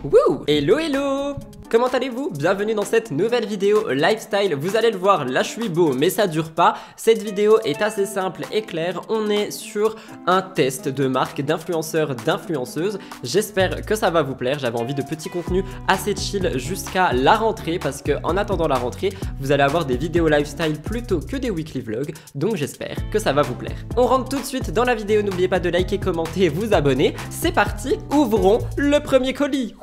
Wouh! Hello hello! Comment allez-vous? Bienvenue dans cette nouvelle vidéo lifestyle. Vous allez le voir, là je suis beau mais ça dure pas. Cette vidéo est assez simple et claire. On est sur un test de marque d'influenceurs, d'influenceuses. J'espère que ça va vous plaire. J'avais envie de petits contenus assez chill jusqu'à la rentrée parce que en attendant la rentrée, vous allez avoir des vidéos lifestyle plutôt que des weekly vlogs. Donc j'espère que ça va vous plaire. On rentre tout de suite dans la vidéo. N'oubliez pas de liker, commenter et vous abonner. C'est parti, ouvrons le premier colis.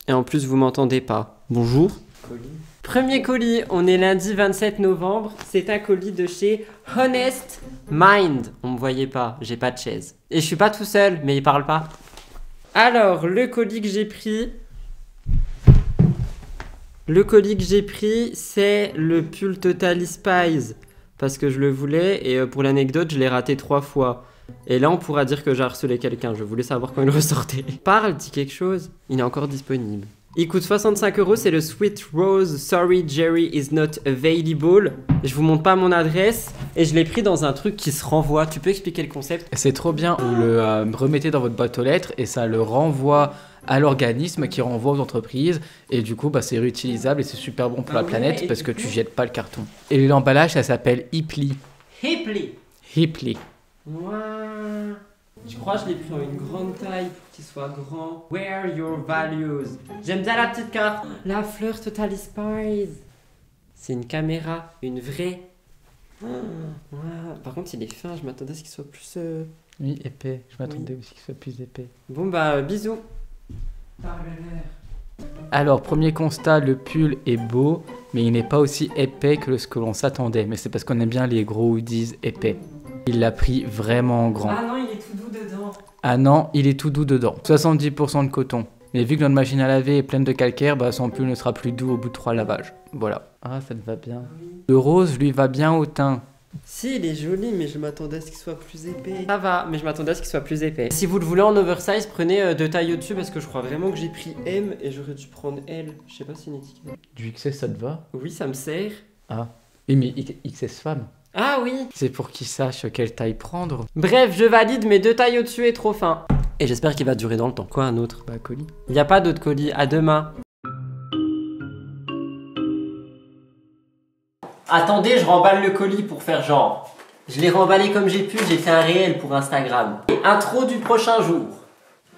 Et en plus vous m'entendez pas. Bonjour. Premier colis, on est lundi 27 novembre. C'est un colis de chez Honest Mind. On me voyait pas, j'ai pas de chaise. Et je suis pas tout seul, mais il parle pas. Alors, le colis que j'ai pris... c'est le pull Totally Spies. Parce que je le voulais et pour l'anecdote, je l'ai raté 3 fois. Et là, on pourra dire que j'ai harcelé quelqu'un. Je voulais savoir quand il ressortait. Parle, dis quelque chose. Il est encore disponible. Il coûte 65 €. C'est le Sweet Rose. Sorry, Jerry is not available. Je vous montre pas mon adresse. Et je l'ai pris dans un truc qui se renvoie. Tu peux expliquer le concept? C'est trop bien. Vous le remettez dans votre boîte aux lettres et ça le renvoie à l'organisme qui renvoie aux entreprises. Et du coup, bah, c'est réutilisable et c'est super bon pour la planète parce que tu jettes pas le carton. Et l'emballage, ça s'appelle Hiply. Hiply. Hiply. Wow. Je crois que je l'ai pris en une grande taille pour qu'il soit grand. Where your values. J'aime bien la petite carte. La fleur Totally Spies. C'est une caméra, une vraie. Oh, wow. Par contre, il est fin. Je m'attendais à ce qu'il soit plus. Oui, épais. Je m'attendais aussi qu'il soit plus épais. Bon bah, bisous. Alors, premier constat, le pull est beau, mais il n'est pas aussi épais que ce que l'on s'attendait. Mais c'est parce qu'on aime bien les gros hoodies épais. Il l'a pris vraiment grand. Ah non, il est tout doux dedans. Ah non, il est tout doux dedans. 70% de coton. Mais vu que notre machine à laver est pleine de calcaire, bah son pull ne sera plus doux au bout de 3 lavages. Voilà. Ah, ça te va bien. Oui. Le rose lui va bien au teint. Si, il est joli, mais je m'attendais à ce qu'il soit plus épais. Ça va, mais je m'attendais à ce qu'il soit plus épais. Si vous le voulez en oversize, prenez de taille au-dessus parce que je crois vraiment que j'ai pris M et j'aurais dû prendre L. Je sais pas si c'est une étiquette. Du XS, ça te va? Oui, ça me sert. Ah. Oui, mais XS femme. Ah oui. C'est pour qu'ils sachent quelle taille prendre. Bref, je valide, mais 2 tailles au-dessus est trop fin. Et j'espère qu'il va durer dans le temps. Quoi, un autre? Bah, colis. Il n'y a pas d'autre colis. À demain. Attendez, je remballe le colis pour faire genre. Je l'ai remballé comme j'ai pu, j'ai fait un réel pour Instagram. Intro du prochain jour.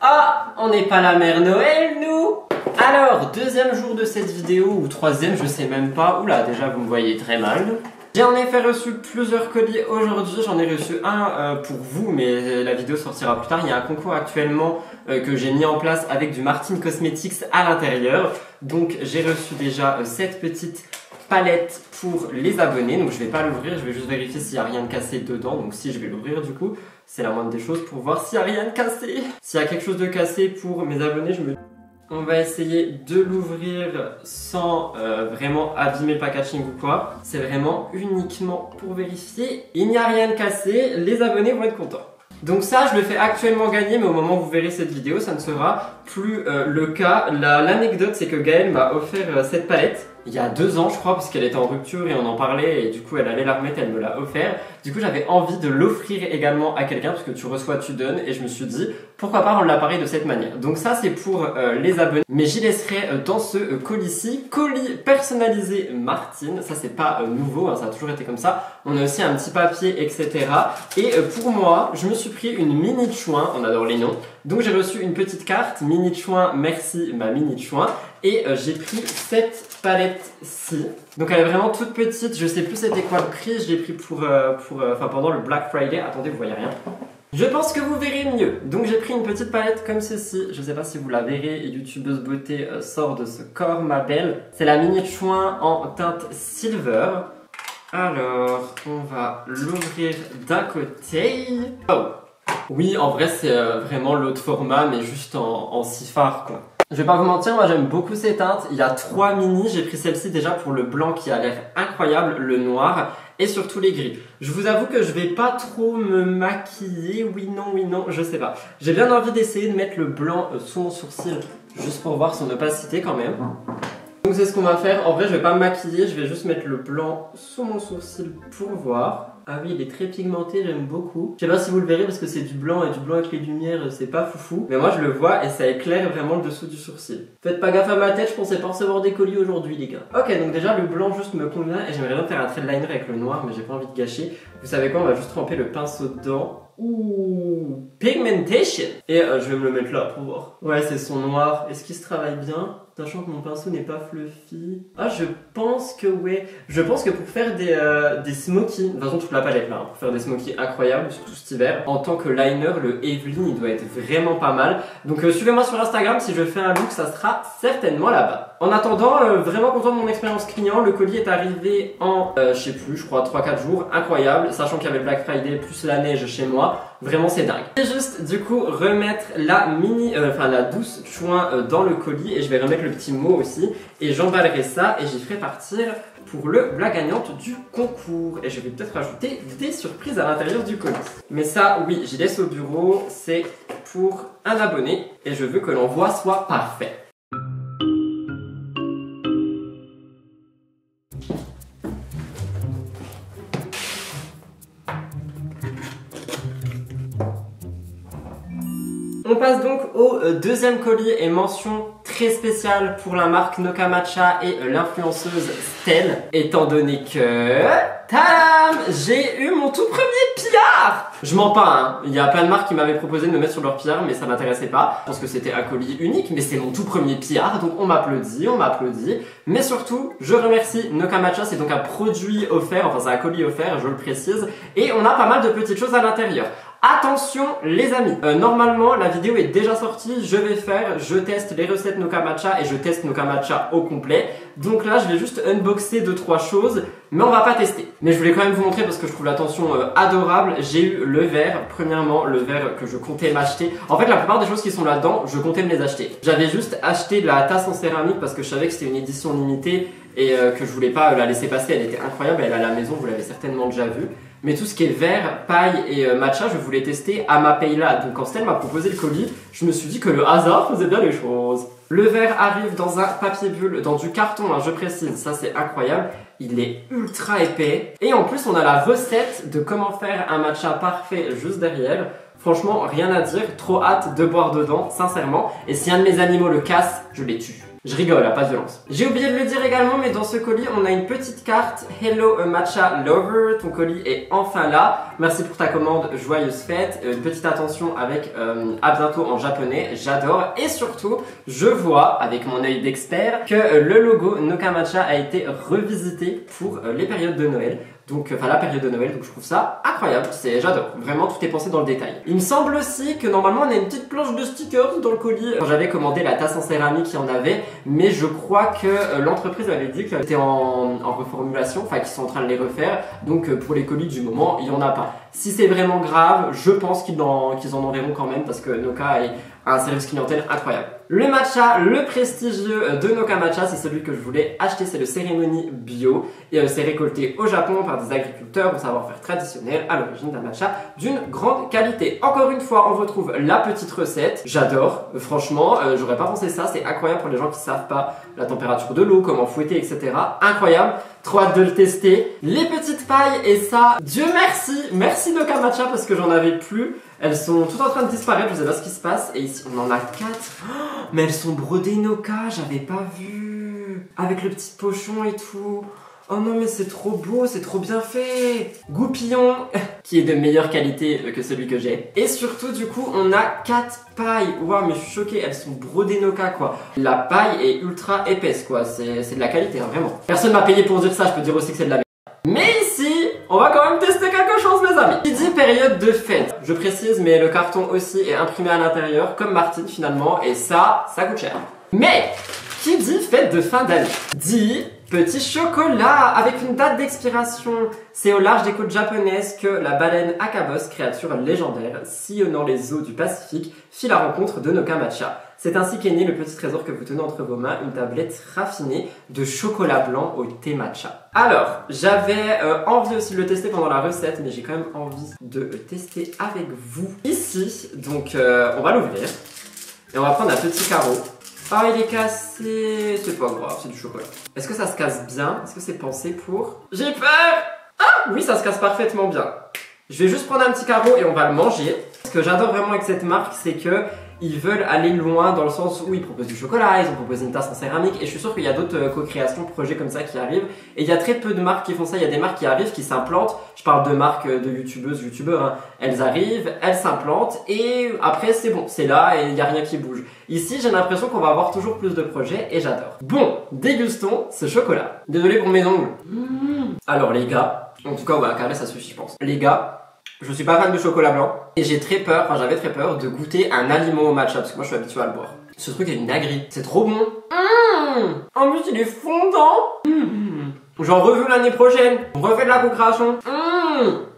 Ah, on n'est pas la mère Noël, nous. Alors, deuxième jour de cette vidéo, ou troisième, je sais même pas. Oula, déjà vous me voyez très mal. J'ai en effet reçu plusieurs colis aujourd'hui, j'en ai reçu un pour vous, mais la vidéo sortira plus tard. Il y a un concours actuellement que j'ai mis en place avec du Martin Cosmetics à l'intérieur. Donc j'ai reçu déjà cette petite palette pour les abonnés. Donc je vais pas l'ouvrir, je vais juste vérifier s'il n'y a rien de cassé dedans. Donc si je vais l'ouvrir du coup, c'est la moindre des choses pour voir s'il n'y a rien de cassé. S'il y a quelque chose de cassé pour mes abonnés, on va essayer de l'ouvrir sans vraiment abîmer le packaging ou quoi. C'est vraiment uniquement pour vérifier. Il n'y a rien de cassé, les abonnés vont être contents. Donc ça, je le fais actuellement gagner, mais au moment où vous verrez cette vidéo, ça ne sera plus le cas. L'anecdote, c'est que Gaëlle m'a offert cette palette il y a 2 ans, je crois, parce qu'elle était en rupture et on en parlait, et du coup, elle allait la remettre, elle me l'a offert. Du coup, j'avais envie de l'offrir également à quelqu'un, parce que tu reçois, tu donnes, et je me suis dit, pourquoi pas rendre l'appareil de cette manière. Donc ça, c'est pour les abonnés, mais j'y laisserai dans ce colis-ci. Colis personnalisé Martine, ça c'est pas nouveau, hein, ça a toujours été comme ça. On a aussi un petit papier, etc. Et pour moi, je me suis pris une mini chouin, on adore les noms. Donc j'ai reçu une petite carte, mini chouin, merci ma mini chouin. Et j'ai pris cette palette-ci. Donc elle est vraiment toute petite, je sais plus c'était quoi le prix, je l'ai pris pendant le Black Friday. Attendez, vous voyez rien. Je pense que vous verrez mieux. Donc j'ai pris une petite palette comme ceci. Je sais pas si vous la verrez, YouTubeuse beauté sort de ce corps, ma belle. C'est la mini chouin en teinte silver. Alors, on va l'ouvrir d'un côté. Oh! Oui, en vrai, c'est vraiment l'autre format, mais juste en cifard, quoi. Je vais pas vous mentir, moi j'aime beaucoup ces teintes. Il y a 3 mini, j'ai pris celle-ci déjà pour le blanc qui a l'air incroyable, le noir et surtout les gris. Je vous avoue que je vais pas trop me maquiller, oui non, je sais pas. J'ai bien envie d'essayer de mettre le blanc sous mon sourcil, juste pour voir son opacité quand même. Donc c'est ce qu'on va faire. En vrai, je vais pas me maquiller, je vais juste mettre le blanc sous mon sourcil pour voir. Ah oui, il est très pigmenté, j'aime beaucoup. Je sais pas si vous le verrez parce que c'est du blanc et du blanc avec les lumières, c'est pas foufou. Mais moi je le vois et ça éclaire vraiment le dessous du sourcil. Faites pas gaffe à ma tête, je pensais pas recevoir des colis aujourd'hui les gars. Ok, donc déjà le blanc juste me convient et j'aimerais bien faire un trait de liner avec le noir mais j'ai pas envie de gâcher. Vous savez quoi, on va juste tremper le pinceau dedans. Ouh, pigmentation. Et je vais me le mettre là pour voir. Ouais, c'est son noir. Est-ce qu'il se travaille bien? Sachant que mon pinceau n'est pas fluffy. Ah, je pense que ouais. Je pense que pour faire des smokies, de toute façon toute la palette là, hein, pour faire des smokies incroyables, surtout cet hiver, en tant que liner, le Evelyn il doit être vraiment pas mal. Donc suivez-moi sur Instagram, si je fais un look, ça sera certainement là-bas. En attendant, vraiment content de mon expérience client. Le colis est arrivé en, je sais plus, je crois 3-4 jours, incroyable. Sachant qu'il y avait Black Friday plus la neige chez moi. Vraiment c'est dingue. Je vais juste du coup remettre la la douce chouin dans le colis et je vais remettre le petit mot aussi et j'emballerai ça et j'y ferai partir pour la gagnante du concours et je vais peut-être rajouter des surprises à l'intérieur du colis. Mais ça oui, j'y laisse au bureau, c'est pour un abonné et je veux que l'envoi soit parfait. On passe donc au deuxième colis et mention très spéciale pour la marque Noka Matcha et l'influenceuse Stell, étant donné que... Tadam! J'ai eu mon tout premier PR! Je mens pas, hein. Il y a plein de marques qui m'avaient proposé de me mettre sur leur PR, mais ça m'intéressait pas. Je pense que c'était un colis unique, mais c'est mon tout premier PR, donc on m'applaudit, on m'applaudit. Mais surtout, je remercie Noka Matcha, c'est donc un produit offert, enfin c'est un colis offert, je le précise, et on a pas mal de petites choses à l'intérieur. Attention les amis, normalement la vidéo est déjà sortie, je teste les recettes Noka Matcha et je teste Noka Matcha au complet. Donc là je vais juste unboxer 2-3 choses, mais on va pas tester. Mais je voulais quand même vous montrer parce que je trouve l'attention adorable. J'ai eu le verre, premièrement le verre que je comptais m'acheter. En fait la plupart des choses qui sont là-dedans, je comptais me les acheter. J'avais juste acheté la tasse en céramique parce que je savais que c'était une édition limitée et que je voulais pas la laisser passer, elle était incroyable, elle est à la maison, vous l'avez certainement déjà vue. Mais tout ce qui est verre, paille et matcha, je voulais tester à ma paye là. Donc quand Stell m'a proposé le colis, je me suis dit que le hasard faisait bien les choses. Le verre arrive dans un papier bulle, dans du carton, hein, je précise, ça c'est incroyable. Il est ultra épais. Et en plus, on a la recette de comment faire un matcha parfait juste derrière. Franchement, rien à dire, trop hâte de boire dedans, sincèrement. Et si un de mes animaux le casse, je les tue. Je rigole, pas de violence. J'ai oublié de le dire également, mais dans ce colis, on a une petite carte Hello Matcha Lover. Ton colis est enfin là. Merci pour ta commande, joyeuse fête. Une petite attention avec à bientôt en japonais, j'adore. Et surtout, je vois avec mon œil d'expert que le logo Noka Matcha a été revisité pour les périodes de Noël. Donc, enfin la période de Noël, donc je trouve ça incroyable, j'adore, vraiment tout est pensé dans le détail. Il me semble aussi que normalement on a une petite planche de stickers dans le colis. Quand j'avais commandé la tasse en céramique, il y en avait, mais je crois que l'entreprise avait dit qu'elle était en reformulation, enfin qu'ils sont en train de les refaire, donc pour les colis du moment, il n'y en a pas. Si c'est vraiment grave, je pense qu'ils en enverront quand même parce que Noka est un service clientèle incroyable. Le matcha, le prestigieux de Noka Matcha, c'est celui que je voulais acheter, c'est le cérémonie bio et c'est récolté au Japon par des agriculteurs au savoir-faire traditionnel à l'origine d'un matcha d'une grande qualité. Encore une fois, on retrouve la petite recette, j'adore, franchement, j'aurais pas pensé ça, c'est incroyable pour les gens qui savent pas la température de l'eau, comment fouetter, etc. Incroyable, trop hâte de le tester. Les petites pailles et ça, Dieu merci, merci Noka Matcha parce que j'en avais plus. Elles sont toutes en train de disparaître, je sais pas ce qui se passe. Et ici, on en a 4. Oh, mais elles sont brodées Noka, j'avais pas vu. Avec le petit pochon et tout. Oh non, mais c'est trop beau, c'est trop bien fait. Goupillon, qui est de meilleure qualité que celui que j'ai. Et surtout, du coup, on a 4 pailles. Waouh, mais je suis choquée, elles sont brodées Noka, quoi. La paille est ultra épaisse, quoi. C'est de la qualité, hein, vraiment. Personne m'a payé pour dire ça, je peux dire aussi que c'est de la merde. Mais ici, on va quand même tester quelque chose les amis. Qui dit période de fête, je précise, mais le carton aussi est imprimé à l'intérieur, comme Martine finalement, et ça coûte cher. Mais, qui dit fête de fin d'année, dit petit chocolat avec une date d'expiration. C'est au large des côtes japonaises que la baleine Akabos, créature légendaire, sillonnant les eaux du Pacifique, fit la rencontre de Noka Matcha. C'est ainsi qu'est né le petit trésor que vous tenez entre vos mains, une tablette raffinée de chocolat blanc au thé matcha. Alors, j'avais envie aussi de le tester pendant la recette, mais j'ai quand même envie de le tester avec vous. Ici, donc on va l'ouvrir et on va prendre un petit carreau. Ah, il est cassé. C'est pas grave, c'est du chocolat. Est-ce que ça se casse bien? Est-ce que c'est pensé pour... J'ai peur! Ah oui, ça se casse parfaitement bien. Je vais juste prendre un petit carreau et on va le manger. Ce que j'adore vraiment avec cette marque, c'est que ils veulent aller loin dans le sens où ils proposent du chocolat, ils ont proposé une tasse en céramique et je suis sûr qu'il y a d'autres co-créations, projets comme ça qui arrivent. Et il y a très peu de marques qui font ça, il y a des marques qui arrivent, qui s'implantent. Je parle de marques de youtubeuses, youtubeurs, hein. Elles arrivent, elles s'implantent et après c'est bon, c'est là et il n'y a rien qui bouge. Ici j'ai l'impression qu'on va avoir toujours plus de projets et j'adore. Bon, dégustons ce chocolat. Désolé pour mes ongles. Alors les gars, en tout cas ouais, un carré ça suffit je pense. Les gars, je suis pas fan de chocolat blanc et j'ai très peur, enfin j'avais très peur de goûter un aliment au matcha parce que moi je suis habitué à le boire. Ce truc est une dinguerie, c'est trop bon. En plus il est fondant. J'en revois l'année prochaine, on refait de la co-création.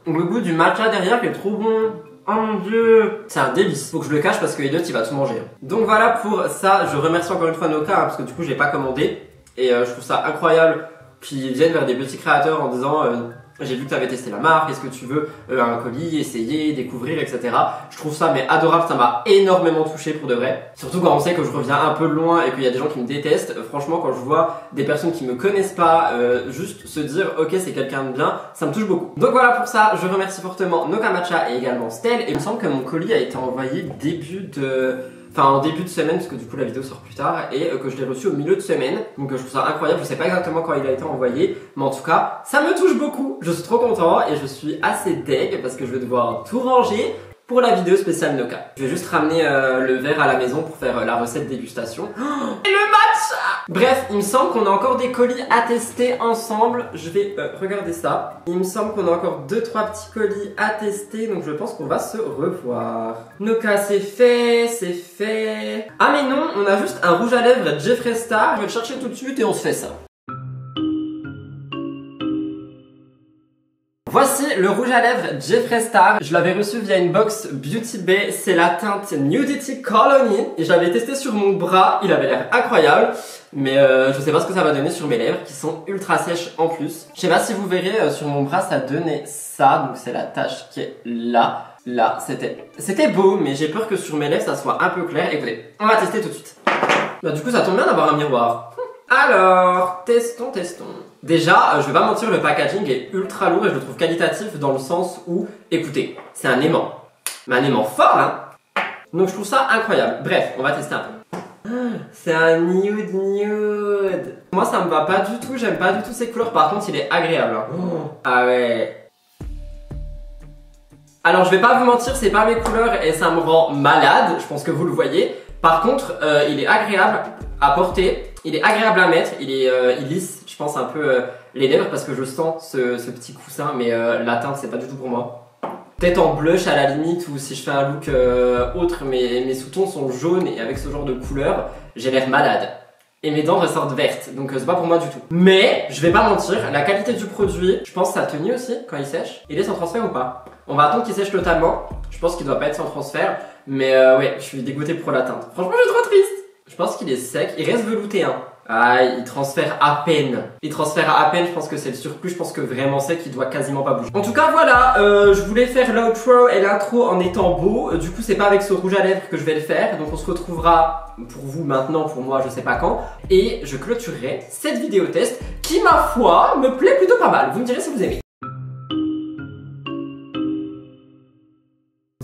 Le goût du matcha derrière qui est trop bon. Oh mon dieu, c'est un délice. Faut que je le cache parce que Elliot il va tout manger. Donc voilà pour ça, je remercie encore une fois Noka hein, parce que du coup j'ai pas commandé et je trouve ça incroyable qu'ils viennent vers des petits créateurs en disant j'ai vu que tu avais testé la marque, est-ce que tu veux un colis, essayer, découvrir, etc. Je trouve ça mais adorable, ça m'a énormément touché pour de vrai. Surtout quand on sait que je reviens un peu loin et qu'il y a des gens qui me détestent. Franchement, quand je vois des personnes qui me connaissent pas, juste se dire ok c'est quelqu'un de bien, ça me touche beaucoup. Donc voilà pour ça, je remercie fortement Noka Matcha et également Stel. Et il me semble que mon colis a été envoyé en début de semaine, parce que du coup la vidéo sort plus tard, et que je l'ai reçu au milieu de semaine. Donc je trouve ça incroyable, je sais pas exactement quand il a été envoyé, mais en tout cas, ça me touche beaucoup. Je suis trop content et je suis assez deg parce que je vais devoir tout ranger pour la vidéo spéciale Noka. Je vais juste ramener le verre à la maison pour faire la recette dégustation. Et le matcha! Bref, il me semble qu'on a encore des colis à tester ensemble. Je vais regarder ça. Il me semble qu'on a encore 2-3 petits colis à tester, donc je pense qu'on va se revoir. Noka, c'est fait, c'est fait. Ah mais non, on a juste un rouge à lèvres Jeffree Star. Je vais le chercher tout de suite et on se fait ça. Voici le rouge à lèvres Jeffree Star. Je l'avais reçu via une box Beauty Bay. C'est la teinte Nudity Colony. Et je l'avais testé sur mon bras. Il avait l'air incroyable. Mais je sais pas ce que ça va donner sur mes lèvres qui sont ultra sèches en plus. Je sais pas si vous verrez sur mon bras ça donnait ça. Donc c'est la tache qui est là. Là, c'était beau, mais j'ai peur que sur mes lèvres ça soit un peu clair. Écoutez, on va tester tout de suite. Bah du coup ça tombe bien d'avoir un miroir. Alors, testons. Déjà, je vais pas mentir, le packaging est ultra lourd et je le trouve qualitatif dans le sens où, écoutez, c'est un aimant. Mais un aimant fort, hein. Donc je trouve ça incroyable. Bref, on va tester un peu. C'est un nude. Moi ça me va pas du tout, j'aime pas du tout ces couleurs. Par contre, il est agréable. Hein. Ah ouais. Alors je vais pas vous mentir, c'est pas mes couleurs et ça me rend malade. Je pense que vous le voyez. Par contre, il est agréable à porter. Il est agréable à mettre, il lisse, je pense, un peu les lèvres parce que je sens ce petit coussin, mais la teinte, c'est pas du tout pour moi. Peut-être en blush à la limite, ou si je fais un look autre, mes sous-tons sont jaunes et avec ce genre de couleur, j'ai l'air malade. Et mes dents ressortent vertes, donc c'est pas pour moi du tout. Mais, je vais pas mentir, la qualité du produit, je pense sa tenue aussi, quand il sèche. Il est sans transfert ou pas? On va attendre qu'il sèche totalement, je pense qu'il doit pas être sans transfert, mais ouais, je suis dégoûté pour la teinte. Franchement, je suis trop triste. Je pense qu'il est sec, il reste velouté hein. Ah, il transfère à peine. Je pense que c'est le surplus, je pense que vraiment sec, il doit quasiment pas bouger. En tout cas voilà, je voulais faire l'outro et l'intro en étant beau. Du coup c'est pas avec ce rouge à lèvres que je vais le faire. Donc on se retrouvera pour vous maintenant, pour moi je sais pas quand. Et je clôturerai cette vidéo test qui ma foi me plaît plutôt pas mal. Vous me direz si vous aimez.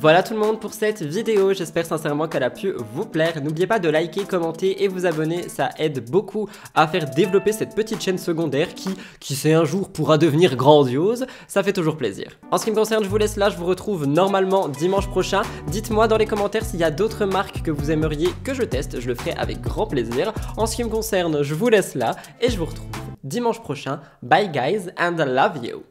Voilà tout le monde pour cette vidéo, j'espère sincèrement qu'elle a pu vous plaire. N'oubliez pas de liker, commenter et vous abonner, ça aide beaucoup à faire développer cette petite chaîne secondaire qui sait un jour pourra devenir grandiose, ça fait toujours plaisir. En ce qui me concerne, je vous laisse là, je vous retrouve normalement dimanche prochain. Dites-moi dans les commentaires s'il y a d'autres marques que vous aimeriez que je teste, je le ferai avec grand plaisir. En ce qui me concerne, je vous laisse là et je vous retrouve dimanche prochain. Bye guys and I love you.